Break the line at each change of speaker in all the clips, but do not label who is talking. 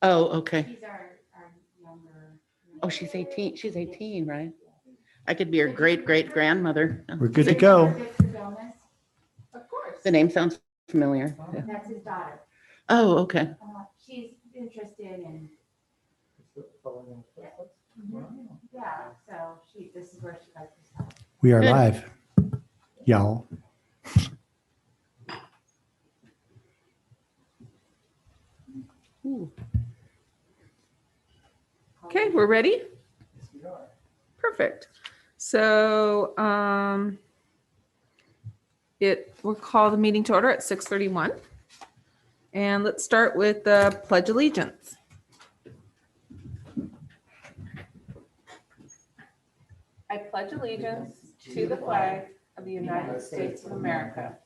Oh, okay.
She's our younger.
Oh, she's 18. She's 18, right? I could be her great grandmother.
We're good to go.
Of course.
The name sounds familiar. Yeah.
That's his daughter.
Oh, okay.
She's interested in, yeah, so this is where she likes to start.
We are
Good.
live, y'all.
Ooh.
Okay, we're ready? Perfect. So we'll call the meeting to order at 6:31. And let's start with the Pledge of Allegiance. I pledge allegiance to the flag of the United States of America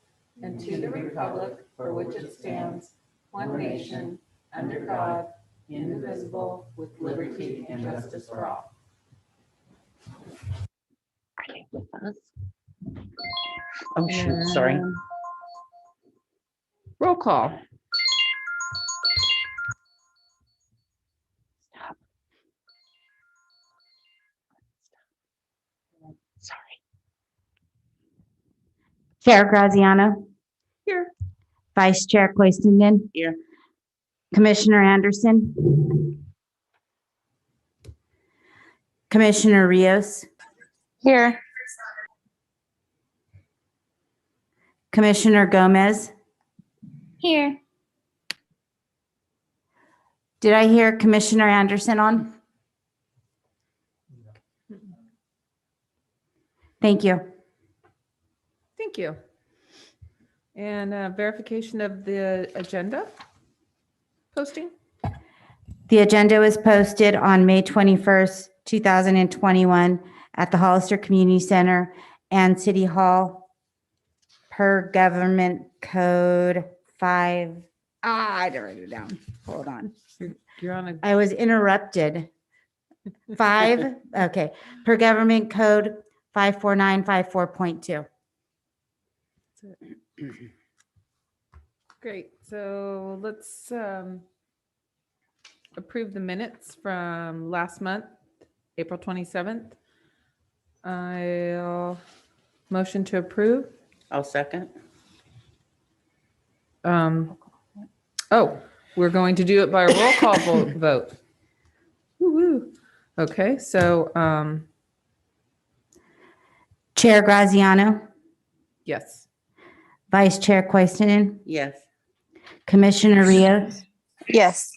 and to the republic for which it stands, one nation, under God, indivisible, with liberty and justice for all.
Oh, shoot. Sorry.
And roll call.
Sorry.
Chair Graziano,
Here.
Vice Chair Quaistenden,
Here.
Commissioner Anderson, Commissioner Rios,
Here.
Commissioner Gomez.
Here.
Did I hear Commissioner Anderson on? Thank you.
Thank you. And verification of the agenda posting.
The agenda was posted on May 21st, 2021 at the Hollister Community Center and City Hall per Government Code 5. I didn't write it down. Hold on.
You're on a
I was interrupted. 5, okay, per Government Code 54954.2.
great. So let's approve the minutes from last month, April 27th. I'll motion to approve.
I'll second.
Oh, we're going to do it by a roll call vote. Woo-woo. Okay, so
Chair Graziano,
yes.
Vice Chair Quaistinen,
Yes.
Commissioner Rios,
Yes.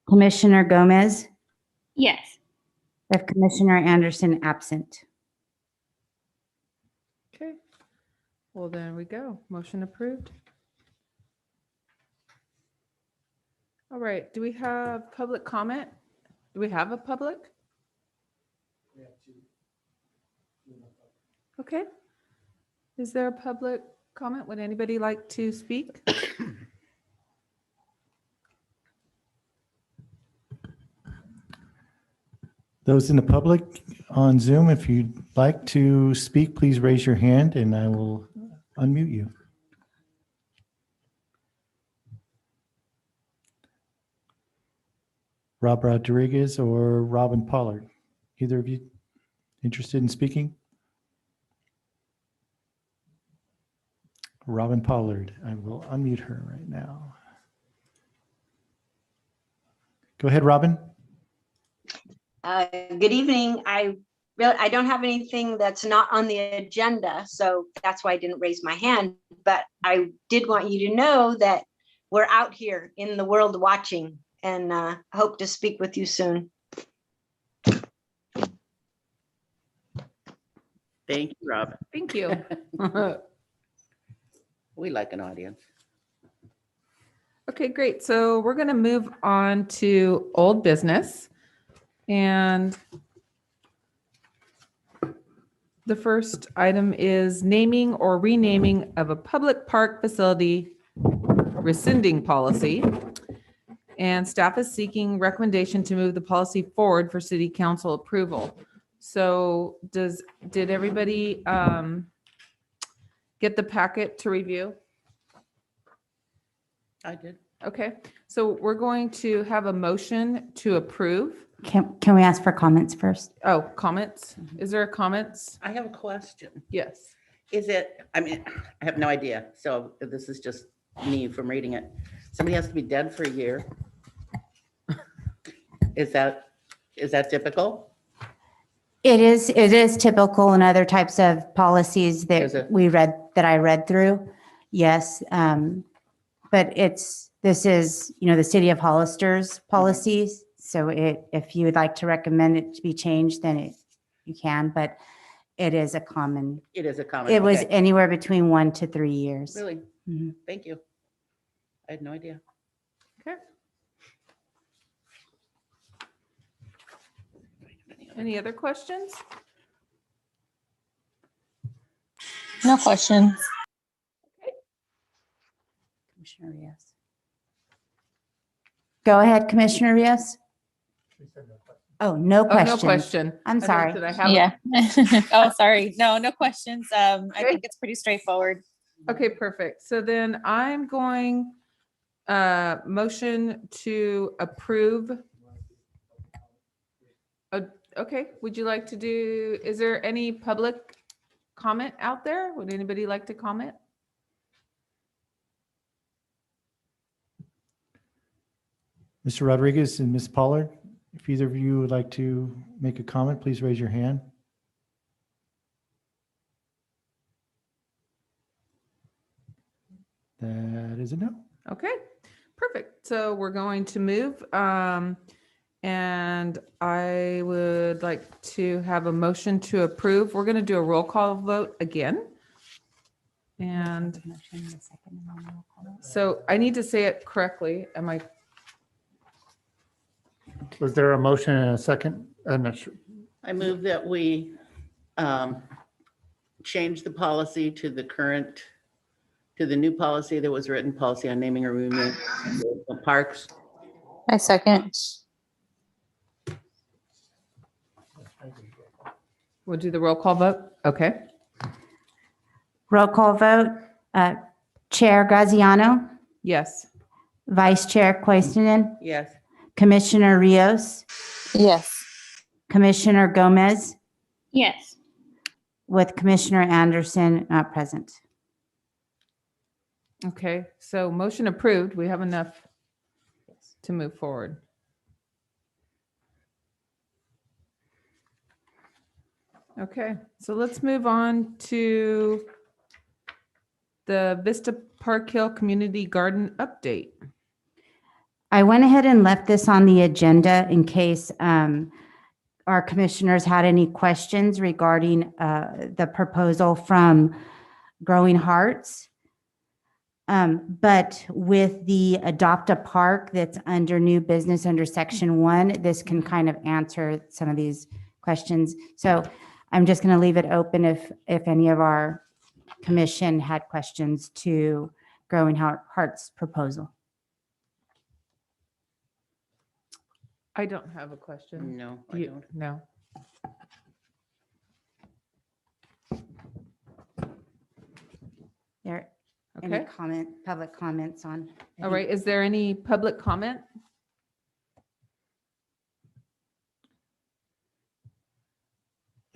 Commissioner Gomez,
Yes.
we have Commissioner Anderson absent.
Okay. Well, there we go. Motion approved. All right. Do we have public comment? Do we have a public? Okay. Is there a public comment? Would anybody like to speak?
Those in the public on Zoom, if you'd like to speak, please raise your hand and I will unmute you. Rob Rodriguez or Robin Pollard? Either of you interested in speaking? Robin Pollard, I will unmute her right now. Go ahead, Robin.
Good evening. I don't have anything that's not on the agenda, so that's why I didn't raise my hand. But I did want you to know that we're out here in the world watching, and hope to speak with you soon.
Thank you, Rob.
Thank you.
We like an audience.
Okay, great. So we're going to move on to old business. And the first item is naming or renaming of a public park facility rescinding policy. And staff is seeking recommendation to move the policy forward for city council approval. So did everybody get the packet to review?
I did.
Okay, so we're going to have a motion to approve.
Can we ask for comments first?
Oh, comments? Is there comments?
I have a question.
Yes.
Is it, I mean, I have no idea, so this is just me from reading it. Somebody has to be dead for a year. Is that typical?
It is typical in other types of policies
Is it?
that I read through. Yes. But this is, the city of Hollister's policies. So if you would like to recommend it to be changed, then you can, but it is a common,
It is a common.
it was
okay.
anywhere between 1 to 3 years.
Really?
Mhm.
Thank you. I had no idea.
Okay. Any other questions?
No questions.
Commissioner Rios. Go ahead, Commissioner Rios. Oh, no
Oh, no
questions.
question.
I'm
I thought
sorry.
that I have a-
Yeah. Oh, sorry. No questions. I
Okay.
think it's pretty straightforward.
Okay, perfect. So then I'm going, motion to approve. Okay, would you like to do, is there any public comment out there? Would anybody like to comment?
Mr. Rodriguez and Ms. Pollard, if either of you would like to make a comment, please raise your hand. That is a no.
Okay, perfect. So we're going to move. And I would like to have a motion to approve. We're going to do a roll call vote again. And so I need to say it correctly. Am I?
Was there a motion and a second? I'm not sure.
I move that we change the policy to the new policy that was written, policy on naming or renaming the parks.
I second.
We'll do the roll call vote. Okay.
Roll call vote. Chair Graziano,
Yes.
Vice Chair Koistinen,
Yes.
Commissioner Rios,
Yes.
Commissioner Gomez,
Yes.
with Commissioner Anderson not present.
Okay. So motion approved. We have enough to move forward. Okay, so let's move on to the Vista Park Hill Community Garden update.
I went ahead and left this on the agenda in case our commissioners had any questions regarding the proposal from Growing Hearts. But with the Adopt a Park that's under new business under section 1, this can kind of answer some of these questions. So I'm just going to leave it open if any of our commission had questions to Growing Hearts proposal.
I don't have a question.
No, I
You-
don't.
No.
There, any
Okay.
public comments on?
All right. Is there any public comment?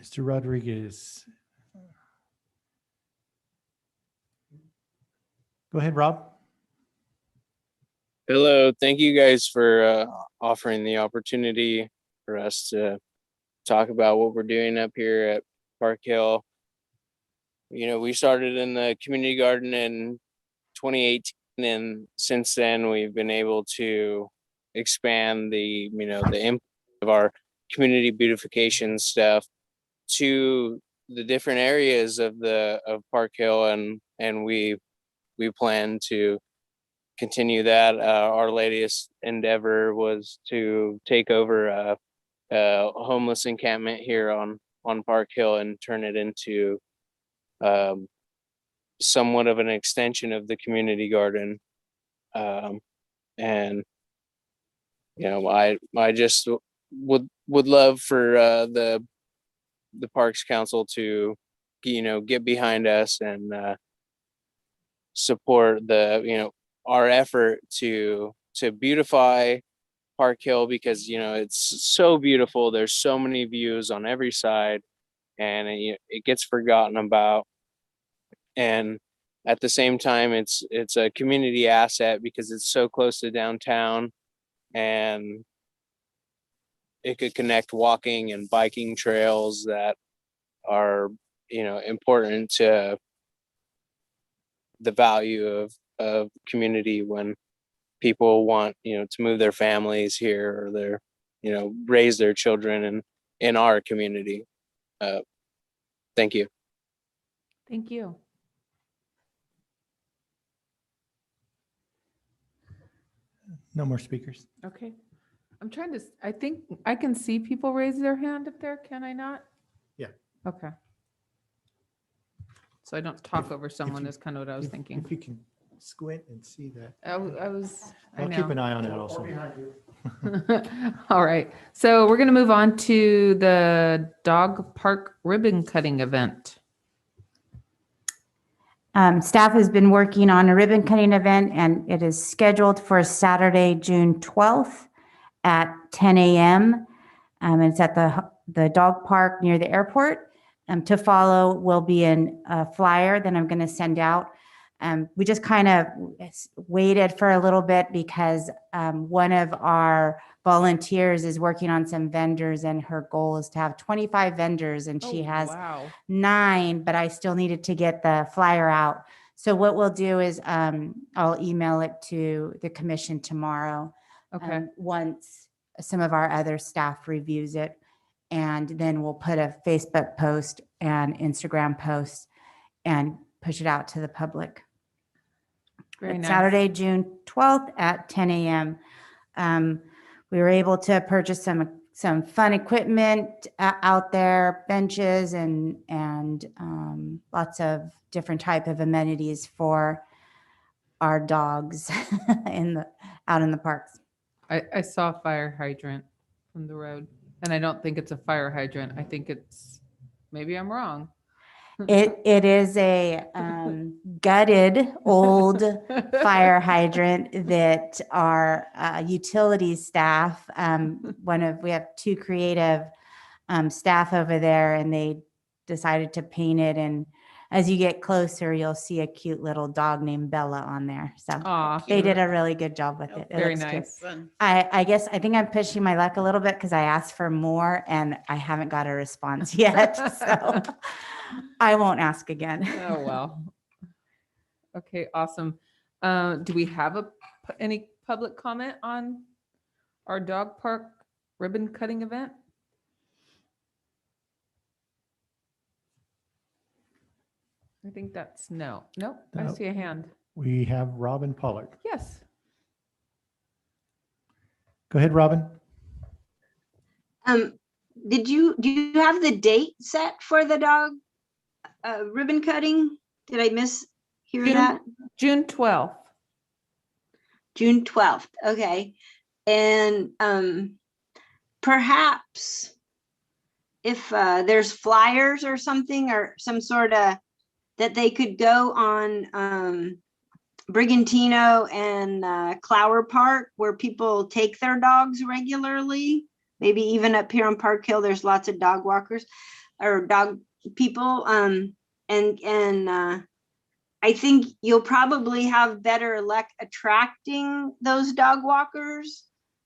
Mr. Rodriguez. Go ahead, Rob.
Hello, thank you guys for offering the opportunity for us to talk about what we're doing up here at Park Hill. You know, we started in the community garden in 2018, and since then we've been able to expand the impact of our community beautification stuff to the different areas of Park Hill, and we plan to continue that. Our latest endeavor was to take over a homeless encampment here on Park Hill and turn it into somewhat of an extension of the community garden. And I just would love for the Parks Council to get behind us and support the our effort to beautify Park Hill, because it's so beautiful. There's so many views on every side, and it gets forgotten about. And at the same time, it's a community asset because it's so close to downtown, and it could connect walking and biking trails that are important to the value of community when people want to move their families here, or their raise their children in our community. Thank you.
Thank you.
No more speakers.
Okay. I'm trying to, I think I can see people raise their hand up there. Can I not?
Yeah.
Okay. So I don't talk over someone is kind of what I was thinking.
If you can squint and see that.
I
I'll keep an
know.
eye on it also.
All right. So we're going to move on to the dog park ribbon cutting event.
Staff has been working on a ribbon cutting event, and it is scheduled for Saturday, June 12th at 10 a.m. And it's at the dog park near the airport. To follow will be a flyer that I'm going to send out. We just kind of waited for a little bit because one of our volunteers is working on some vendors, and her goal is to have 25 vendors, and she has
Wow.
9, but I still needed to get the flyer out. So what we'll do is I'll email it to the commission tomorrow.
Okay.
Once some of our other staff reviews it, and then we'll put a Facebook post and Instagram post and push it out to the public.
Very
It's
nice.
Saturday, June 12th at 10 a.m. We were able to purchase some fun equipment out there, benches and lots of different type of amenities for our dogs out in the parks.
I saw a fire hydrant from the road, and I don't think it's a fire hydrant. I think maybe I'm wrong.
It is a gutted old fire hydrant that our utilities staff, we have 2 creative staff over there, and they decided to paint it. And as you get closer, you'll see a cute little dog named Bella on there. So
Aw,
they did a really good job with it. It
very
looks cute.
nice.
Fun.
I think I'm pushing my luck a little bit because I asked for more and I haven't got a response yet. So I won't ask again.
Oh, well. Okay, awesome. Do we have any public comment on our dog park ribbon cutting event? I think that's no. Nope, I
No.
see a hand.
We have Robin Pollard.
Yes.
Go ahead, Robin.
Do you have the date set for the dog ribbon cutting? Did I hear that?
June 12th.
June 12th. Okay. And perhaps if there's flyers or something, or some sort of that they could go on Brigantino and Clower Park, where people take their dogs regularly. Maybe even up here on Park Hill, there's lots of dog walkers or dog people. I think you'll probably have better luck attracting those dog walkers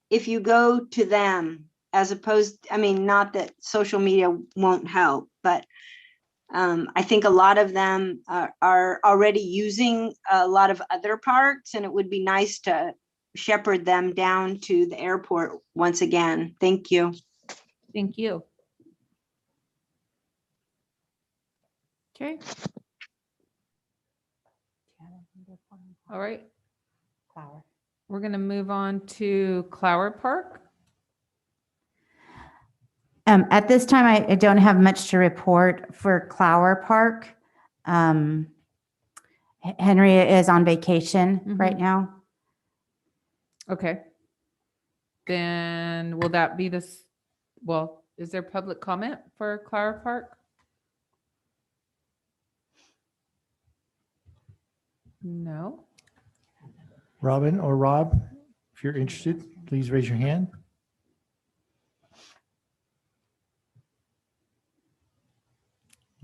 if you go to them, as opposed, not that social media won't help, but I think a lot of them are already using a lot of other parks, and it would be nice to shepherd them down to the airport once again. Thank you.
Thank you. Okay. All right. We're going to move on to Clower Park.
At this time, I don't have much to report for Clower Park. Henry is on vacation right now.
Okay. Then will that be this? Well, is there public comment for Clower Park? No.
Robin or Rob, if you're interested, please raise your hand.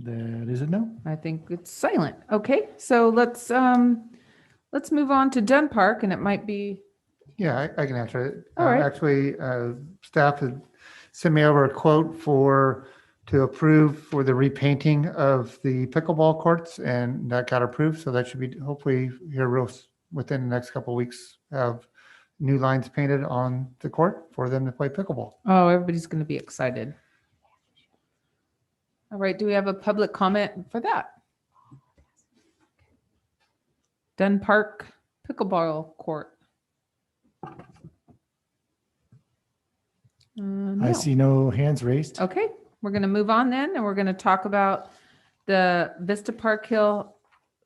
That is a no.
I think it's silent. Okay, so let's move on to Dunn Park, and it might be,
Yeah, I can answer it.
All right.
Actually, staff had sent me over a quote to approve for the repainting of the pickleball courts, and that got approved. So that should be hopefully here within the next couple of weeks, have new lines painted on the court for them to play pickleball.
oh, everybody's going to be excited. All right, do we have a public comment for that? Dunn Park pickleball court.
I
No.
see no hands raised.
Okay, we're going to move on then, and we're going to talk about the Vista Park Hill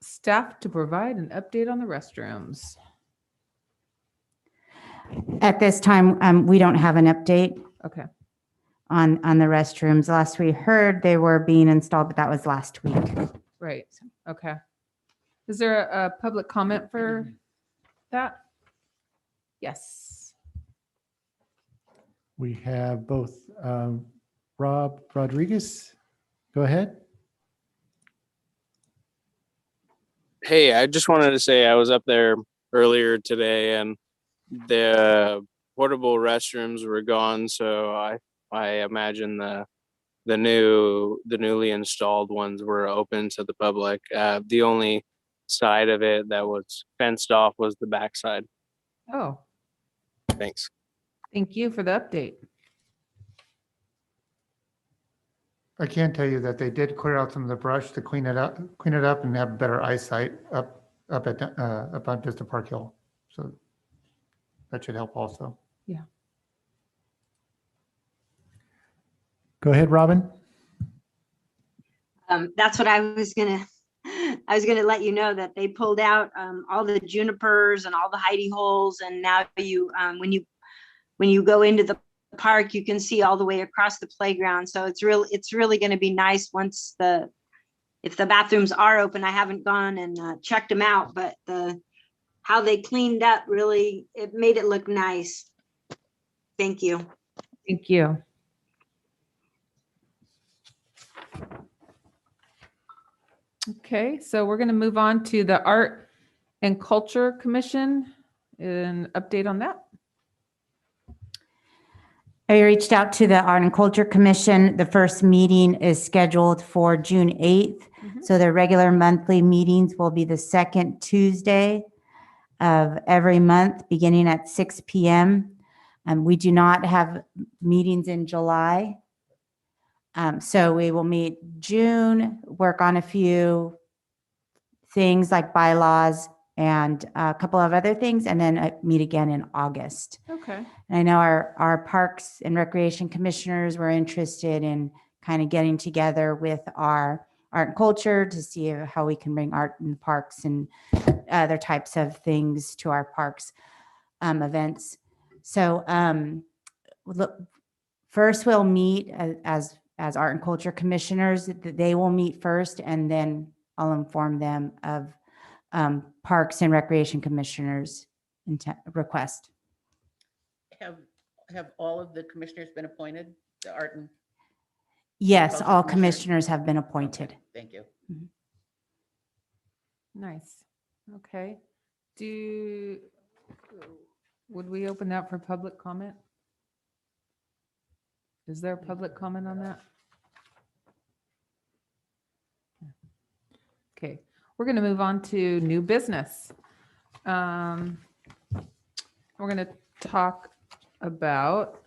staff to provide an update on the restrooms.
At this time, we don't have an update
Okay,
on the restrooms. Last we heard, they were being installed, but that was last week.
right, okay. Is there a public comment for that? Yes.
We have both Rob Rodriguez. Go ahead.
Hey, I just wanted to say I was up there earlier today and the portable restrooms were gone, so I imagine the newly installed ones were open to the public. The only side of it that was fenced off was the backside.
Oh,
Thanks.
thank you for the update.
I can tell you that they did clear out some of the brush to clean it up and have better eyesight up on Vista Park Hill. So that should help also.
Go ahead, Robin.
That's what I was gonna let you know, that they pulled out all the junipers and all the hidey holes, and now when you go into the park, you can see all the way across the playground. So it's really going to be nice once if the bathrooms are open. I haven't gone and checked them out, but how they cleaned up, really, it made it look nice. Thank you.
Thank you. Okay, so we're going to move on to the Art and Culture Commission. An update on that?
I reached out to the Art and Culture Commission. The first meeting is scheduled for June 8th. So the regular monthly meetings will be the second Tuesday of every month, beginning at 6 p.m. We do not have meetings in July. So we will meet June, work on a few things like bylaws and a couple of other things, and then meet again in August.
Okay.
And I know our Parks and Recreation Commissioners were interested in kind of getting together with our art and culture to see how we can bring art in the parks and other types of things to our parks events. So look, first we'll meet as Art and Culture Commissioners. They will meet first, and then I'll inform them of Parks and Recreation Commissioners' request.
Have all of the commissioners been appointed, the art and?
Yes,
Culture
all
Commissioners?
commissioners have been appointed.
Okay, thank you.
Nice. Okay. Would we open that for public comment? Is there a public comment on that? Okay, we're going to move on to new business. We're going to talk about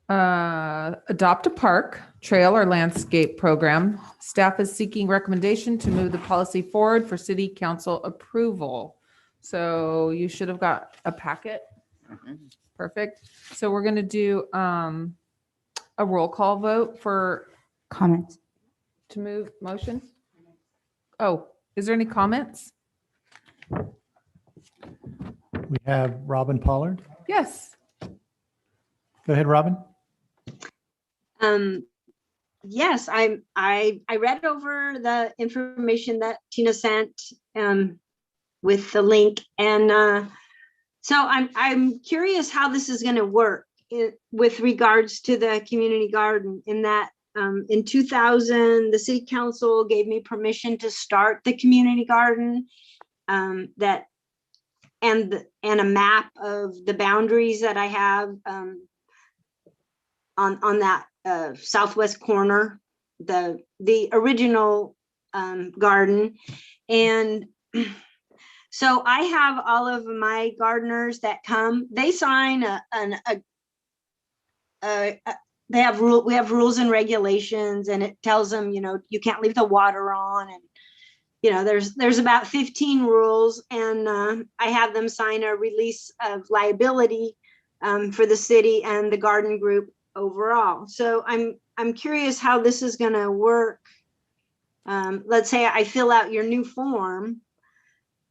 adopt a park, trail, or landscape program. Staff is seeking recommendation to move the policy forward for city council approval. So you should have got a packet.
Mhm.
Perfect. So we're going to do a roll call vote
Comments?
to move motion. Oh, is there any comments?
We have Robin Pollard.
Yes.
Go ahead, Robin.
Yes, I read over the information that Tina sent. with the link. And so I'm curious how this is going to work with regards to the community garden, in that in 2000, the city council gave me permission to start the community garden, that and a map of the boundaries that I have on that southwest corner, the original garden. And so I have all of my gardeners that come, they sign we have rules and regulations, and it tells them, you can't leave the water on, and there's about 15 rules, and I have them sign a release of liability for the city and the garden group overall. So I'm curious how this is going to work. Let's say I fill out your new form,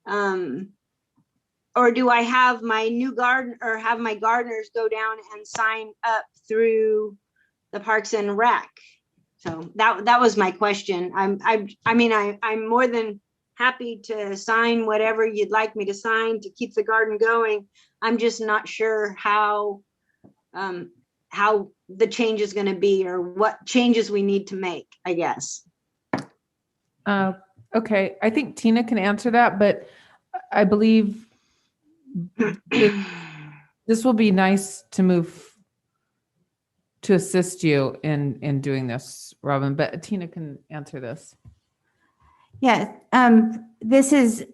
or do I have my new garden, or have my gardeners go down and sign up through the Parks and Rec? So that was my question. I'm more than happy to sign whatever you'd like me to sign to keep the garden going. I'm just not sure how the change is going to be, or what changes we need to make, I guess.
Okay, I think Tina can answer that, but I believe this will be nice to assist you in doing this, Robin, but Tina can answer this.
Yeah, this is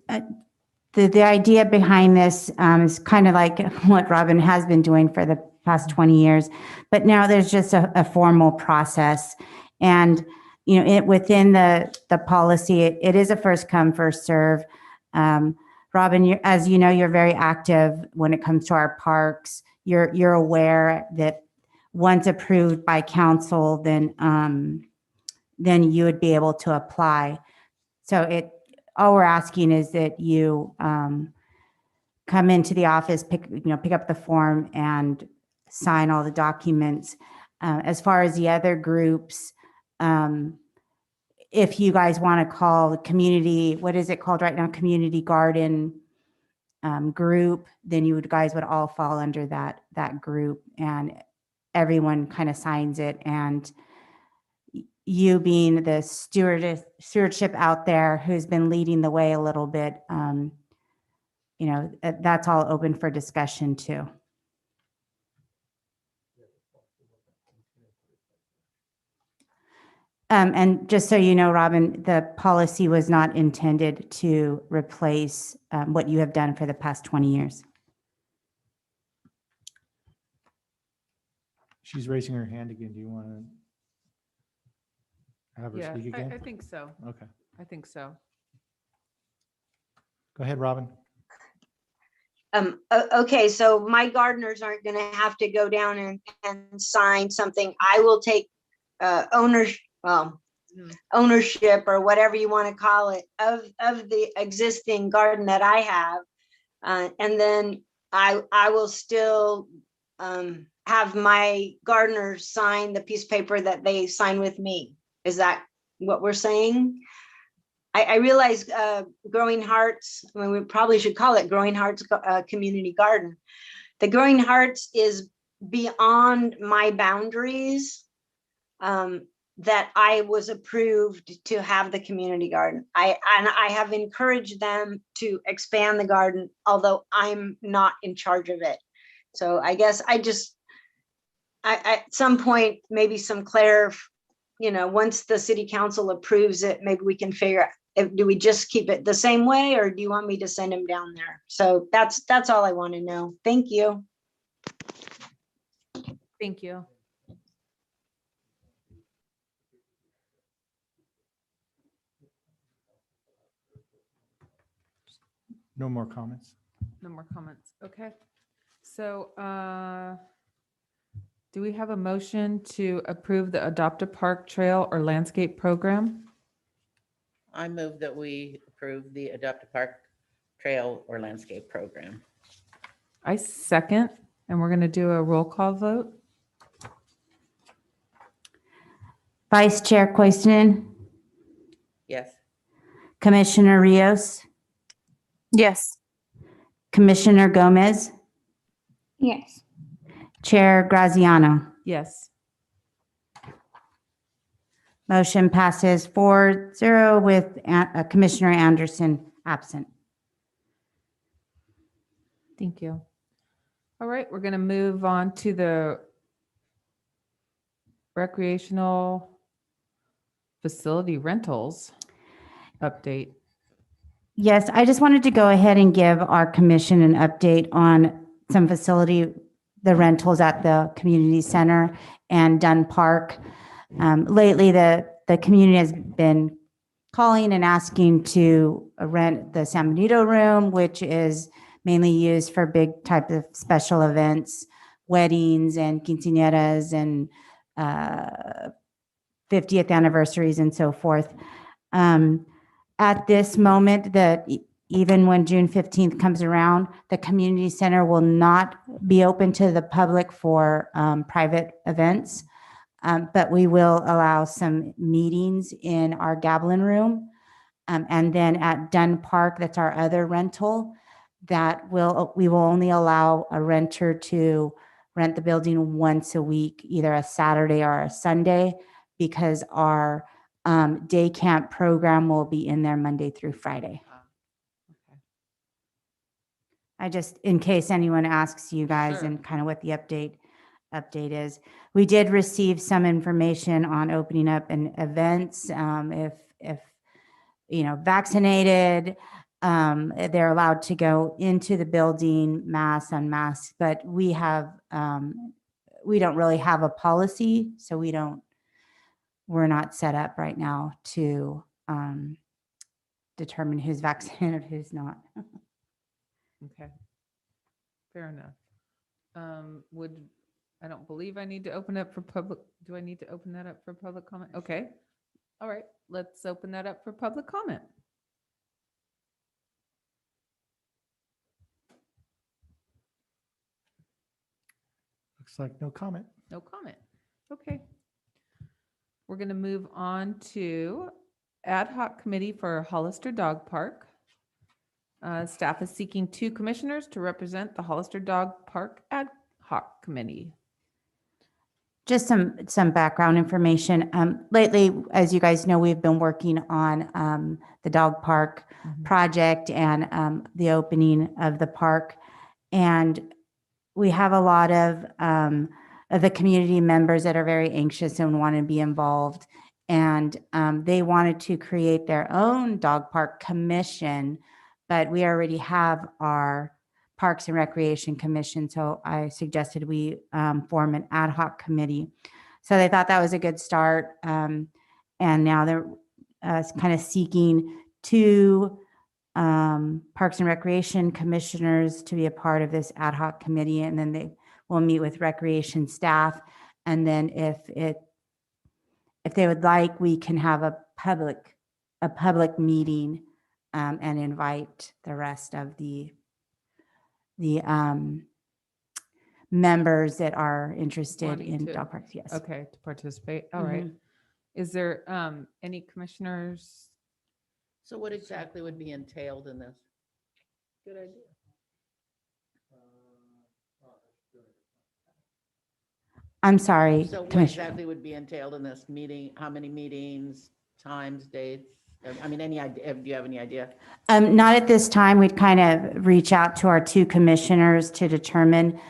the idea behind this is kind of like what Robin has been doing for the past 20 years, but now there's just a formal process. And within the policy, it is a first come, first serve. Robin, as you know, you're very active when it comes to our parks. You're aware that once approved by council, then you would be able to apply. So all we're asking is that you come into the office, pick up the form and sign all the documents. As far as the other groups, if you guys want to call the community, what is it called right now? Community garden group, then you guys would all fall under that group, and everyone kind of signs it. And you being the stewardship out there who's been leading the way a little bit, that's all open for discussion too. And just so you know, Robin, the policy was not intended to replace what you have done for the past 20 years.
She's raising her hand again. Do you want to have her
Yeah,
speak again?
I think so.
Okay.
I think so.
Go ahead, Robin.
Okay, so my gardeners aren't going to have to go down and sign something. I will take ownership, or whatever you want to call it, of the existing garden that I have, and then I will still have my gardeners sign the piece of paper that they sign with me. Is that what we're saying? I realize Growing Hearts, we probably should call it Growing Hearts Community Garden. The Growing Hearts is beyond my boundaries, that I was approved to have the community garden. I have encouraged them to expand the garden, although I'm not in charge of it. So I guess I at some point, maybe some once the city council approves it, maybe we can figure out, do we just keep it the same way, or do you want me to send them down there? So that's all I want to know. Thank you.
Thank you.
No more comments.
No more comments. Okay. So do we have a motion to approve the Adopt a Park Trail or Landscape Program?
I move that we approve the Adopt a Park Trail or Landscape Program.
I second, and we're going to do a roll call vote.
Vice Chair Koistinen,
Yes.
Commissioner Rios,
Yes.
Commissioner Gomez,
Yes.
Chair Graziano.
Yes.
Motion passes 4-0 with Commissioner Anderson absent.
Thank you. All right, we're going to move on to the recreational facility rentals update.
Yes, I just wanted to go ahead and give our commission an update on some facility, the rentals at the community center and Dunn Park. Lately, the community has been calling and asking to rent the San Benito room, which is mainly used for big type of special events, weddings and quinceañeras and 50th anniversaries and so forth. At this moment, even when June 15th comes around, the community center will not be open to the public for private events. But we will allow some meetings in our Gablin room. And then at Dunn Park, that's our other rental, we will only allow a renter to rent the building once a week, either a Saturday or a Sunday, because our day camp program will be in there Monday through Friday.
Okay.
I just, in case anyone asks you guys
Sure.
and kind of what the update is. We did receive some information on opening up in events. If vaccinated, they're allowed to go into the building, mask, unmasked, but we don't really have a policy, so we're not set up right now to determine who's vaccinated, who's not.
Okay. Fair enough. I don't believe I need to open up for public. Do I need to open that up for public comment? Okay. All right. Let's open that up for public comment.
Looks like no comment.
No comment. Okay. We're going to move on to Ad Hoc Committee for Hollister Dog Park. Staff is seeking 2 commissioners to represent the Hollister Dog Park Ad Hoc Committee.
Just some background information. Lately, as you guys know, we've been working on the dog park project and the opening of the park. And we have a lot of the community members that are very anxious and want to be involved. And they wanted to create their own dog park commission, but we already have our Parks and Recreation Commission. So I suggested we form an ad hoc committee. So they thought that was a good start. And now they're kind of seeking 2 Parks and Recreation commissioners to be a part of this ad hoc committee. And then they will meet with recreation staff. And then if they would like, we can have a public meeting and invite the rest of the members that are interested
Wanting
in
to-
dog parks. Yes.
Okay, to participate. All right. Is there any commissioners?
So what exactly would be entailed in this? Good idea.
I'm sorry,
So what
Commissioner.
exactly would be entailed in this meeting? How many meetings, times, dates? I mean, any idea? Do you have any idea?
Not at this time. We'd kind of reach out to our 2 commissioners to determine,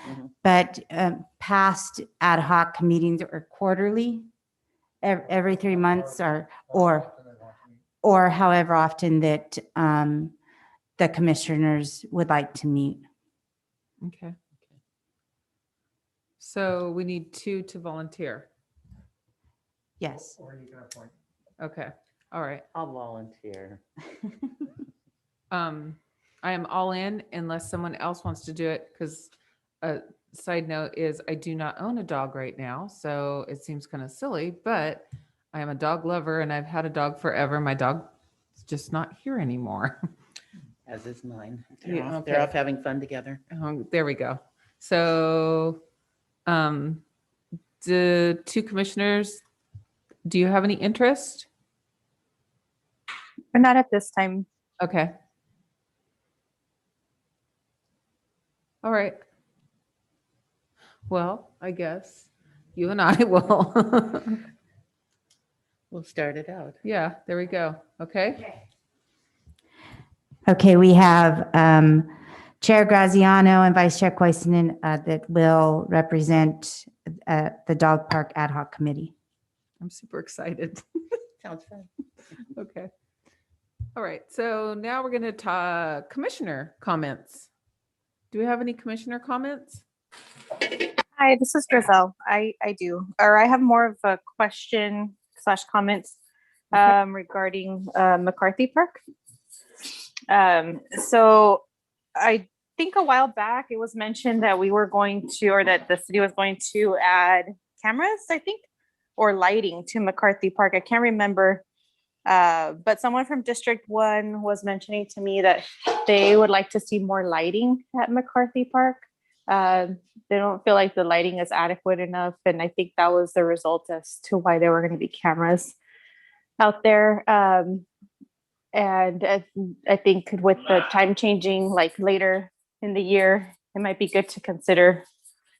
but past ad hoc meetings are quarterly, every 3 months or however often that the commissioners would like to meet.
Okay. So we need 2 to volunteer.
Yes.
Okay. All right.
I'll volunteer.
I am all in unless someone else wants to do it, because a side note is I do not own a dog right now, so it seems kind of silly, but I am a dog lover and I've had a dog forever. My dog is just not here anymore.
As is mine.
Yeah,
They're
okay.
off having fun together.
There we go. So the 2 commissioners, do you have any interest?
But not at this time.
Okay. All right. Well, I guess you and I will.
We'll start it out.
Yeah, there we go. Okay.
Okay, we have Chair Graziano and Vice Chair Koivunen that will represent the Dog Park Ad Hoc Committee.
I'm super excited.
Sounds fun.
Okay. All right. So now we're going to talk commissioner comments. Do we have any commissioner comments?
Hi, this is Grizel. I do, or I have more of a question slash comments regarding McCarthy Park. So I think a while back it was mentioned that we were going to, or that the city was going to add cameras, I think, or lighting to McCarthy Park. I can't remember. But someone from District 1 was mentioning to me that they would like to see more lighting at McCarthy Park. They don't feel like the lighting is adequate enough. And I think that was the result as to why there were going to be cameras out there. And I think with the time changing, like later in the year, it might be good to consider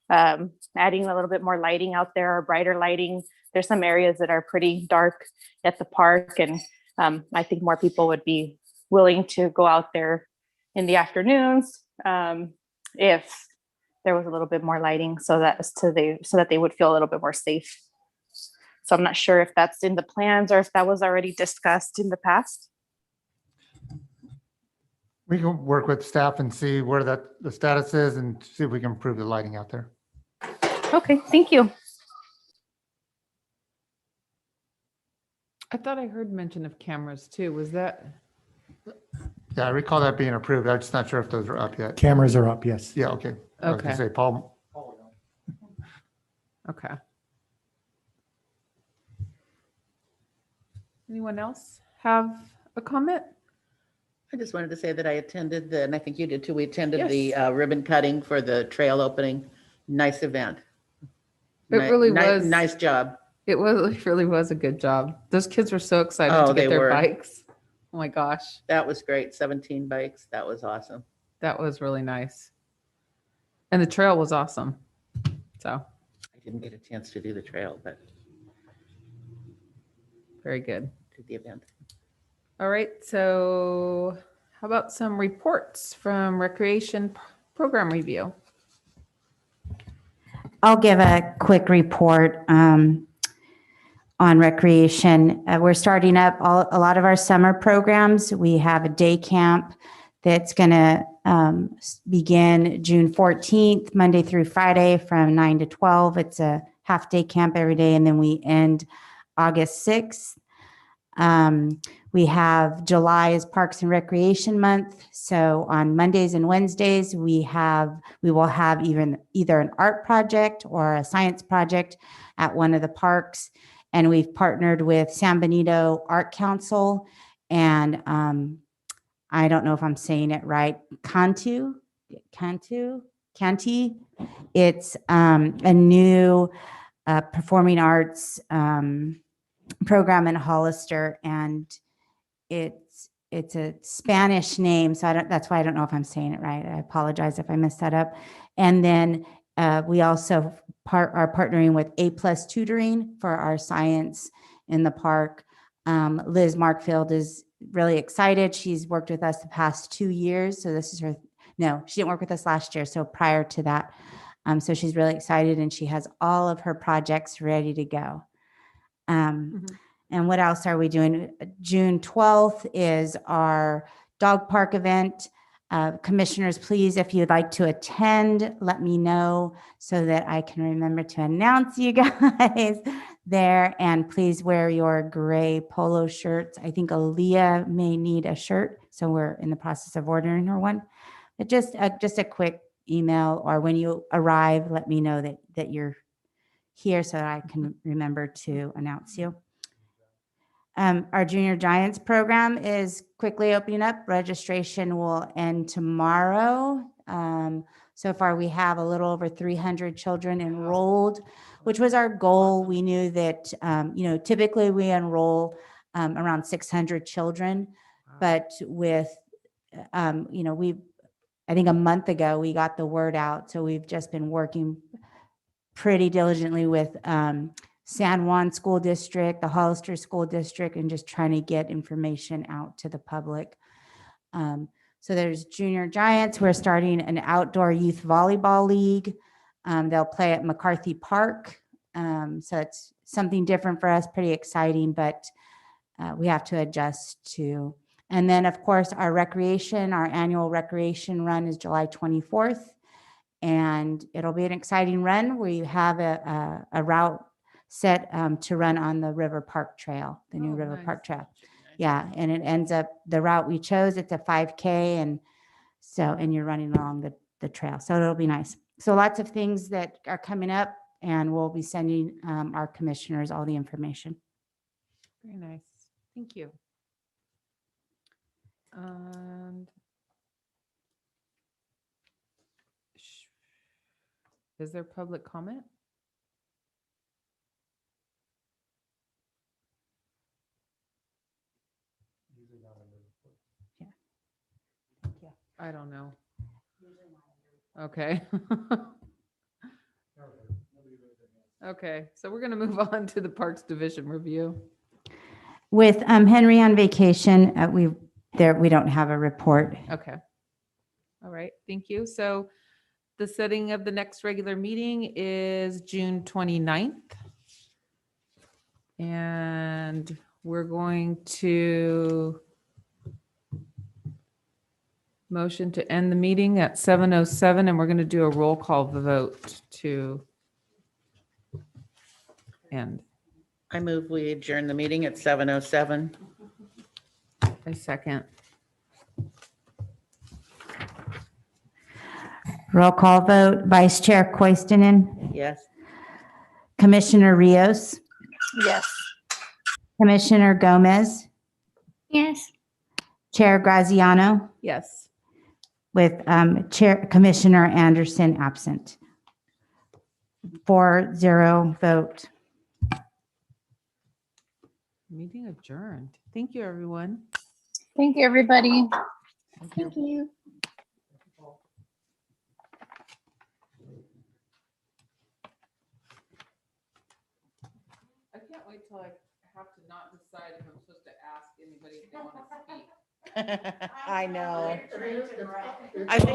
adding a little bit more lighting out there, or brighter lighting. There's some areas that are pretty dark at the park, and I think more people would be willing to go out there in the afternoons if there was a little bit more lighting, so that they would feel a little bit more safe. So I'm not sure if that's in the plans or if that was already discussed in the past.
We can work with staff and see where the status is and see if we can improve the lighting out there.
Okay, thank you.
I thought I heard mention of cameras too. Was that?
Yeah, I recall that being approved. I'm just not sure if those are up yet.
Cameras are up, yes.
Yeah, okay. I was gonna
Okay.
say, Paul.
Okay. Anyone else have a comment?
I just wanted to say that I attended and I think you did too, we attended the
Yes.
ribbon cutting for the trail opening. Nice event.
It really was.
Nice job.
It really was a good job. Those kids were so excited
Oh,
to
they
get their
were.
bikes. Oh my gosh,
That was great. 17 bikes. That was awesome.
that was really nice. And the trail was awesome. So
I didn't get a chance to do the trail, but
very good.
did the event.
All right, so how about some reports from Recreation Program Review?
I'll give a quick report on recreation. We're starting up a lot of our summer programs. We have a day camp that's going to begin June 14th, Monday through Friday from 9 to 12. It's a half day camp every day, and then we end August 6th. We have July is Parks and Recreation Month. So on Mondays and Wednesdays, we will have either an art project or a science project at one of the parks. And we've partnered with San Benito Art Council and I don't know if I'm saying it right, Canti. It's a new performing arts program in Hollister, and it's a Spanish name, so that's why I don't know if I'm saying it right. I apologize if I messed that up. And then we also are partnering with A+ Tutoring for our science in the park. Liz Markfield is really excited. She's worked with us the past 2 years, so this is her. No, she didn't work with us last year, so prior to that. So she's really excited, and she has all of her projects ready to go. And what else are we doing? June 12th is our dog park event. Commissioners, please, if you'd like to attend, let me know so that I can remember to announce you guys there. And please wear your gray polo shirts. I think Aaliyah may need a shirt, so we're in the process of ordering her one. But just a quick email, or when you arrive, let me know that you're here so that I can remember to announce you. Our Junior Giants program is quickly opening up. Registration will end tomorrow. So far, we have a little over 300 children enrolled, which was our goal. We knew that, typically we enroll around 600 children, but with, I I think a month ago, we got the word out. So we've just been working pretty diligently with San Juan School District, the Hollister School District, and just trying to get information out to the public. So there's Junior Giants. We're starting an outdoor youth volleyball league. They'll play at McCarthy Park. So it's something different for us, pretty exciting, but we have to adjust to. And then, of course, our annual recreation run is July 24th. And it'll be an exciting run. We have a route set to run on the River Park Trail, the new
Oh,
River
nice.
Park Trail. Yeah, and it ends up, the route we chose, it's a 5K, and you're running along the trail. So it'll be nice. So lots of things that are coming up, and we'll be sending our commissioners all the information.
Very nice. Thank you. And is there public comment? I don't know. Okay. Okay, so we're going to move on to the Parks Division review.
With Henry on vacation, we don't have a report.
Okay. All right, thank you. So the setting of the next regular meeting is June 29th. And we're going to motion to end the meeting at 7:07, and we're going to do a roll call vote to end.
I move we adjourn the meeting at 7:07.
A second.
Roll call vote, Vice Chair Koistinen,
Yes.
Commissioner Rios,
Yes.
Commissioner Gomez,
Yes.
Chair Graziano,
Yes.
with Commissioner Anderson absent. 4-0 vote.
Meeting adjourned. Thank you, everyone.
Thank you, everybody.
Thank you.
I can't wait till I have to not decide if I'm supposed to ask anybody if they want to speak.
I know. I think